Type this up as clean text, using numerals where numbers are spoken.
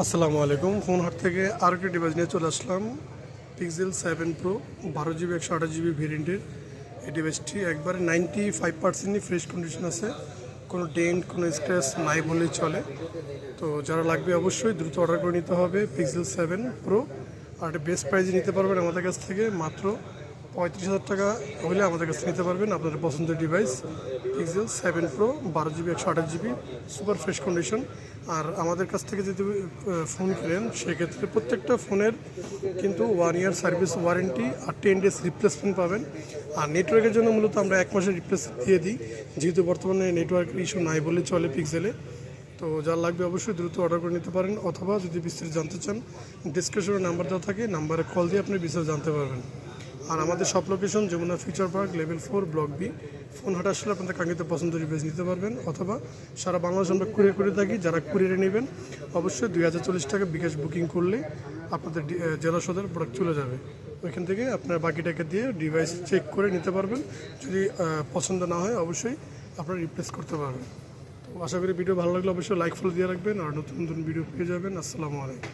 আসসালামু আলাইকুম। ফোন হাট থেকে আরেকটি ডিভাইস নিয়ে চলে আসলাম। পিক্সেল 7 প্রো 12 জিবি 128 জিবি ভেরিয়েন্টের এই ডিভাইসটি একবারে 95%ই ফ্রেশ কন্ডিশন আছে, কোনো ডেন্ট কোনো স্ক্র্যাচ নাই বললেই চলে। তো যারা লাগবে অবশ্যই দ্রুত অর্ডার করে নিতে হবে। পিক্সেল 7 প্রো আর একটা বেস্ট প্রাইজে নিতে পারবেন আমাদের কাছ থেকে, মাত্র 35,000 টাকা হলে আমাদের কাছে নিতে পারবেন আপনাদের পছন্দের device. Pixel 7 pro 12 GB 128 GB super fresh condition. আর আমাদের কাছ থেকে যদি ফোন কেনেন সেক্ষেত্রে প্রত্যেকটা ফোনের কিন্তু 1 ইয়ার সার্ভিস ওয়ারেন্টি আর 10 ডেজ রিপ্লেসমেন্ট পাবেন। আর নেটওয়ার্কের জন্য মূলত আমরা 1 মাসের রিপ্লেসমেন্ট দিয়ে দিই, যেহেতু বর্তমানে নেটওয়ার্কের ইস্যু নাই বলে চলে পিক্সেলে। তো যার লাগবে অবশ্যই দ্রুত অর্ডার করে নিতে পারেন, অথবা যদি বিস্তারিত জানতে চান ডিসক্রিপশনে নাম্বার দেওয়া থাকে, নাম্বারে কল দিয়ে আপনি বিস্তারিত জানতে পারবেন। আর আমাদের সব location Jamuna future park level 4 block B. Phone হাট আসলে আপনাদের কাঙ্ক্ষিত পছন্দের ডিভাইস নিতে পারবেন, অথবা সারা বাংলাদেশ আমরা কুরিয়ার করে থাকি। যারা কুরিয়ারে নেবেন অবশ্যই 2040 টাকা বিকাশ বুকিং করলে আপনাদের জেলা সদর প্রোডাক্ট চলে যাবে। ওইখান থেকে আপনার বাকি টাকা দিয়ে ডিভাইস চেক করে নিতে পারবেন। যদি পছন্দ না হয় অবশ্যই আপনারা রিপ্লেস করতে পারবেন। তো আশা করি ভিডিও ভালো লাগলে অবশ্যই লাইক ফলো দিয়ে রাখবেন, আর নতুন নতুন ভিডিও পেয়ে যাবেন। আসসালামু আলাইকুম।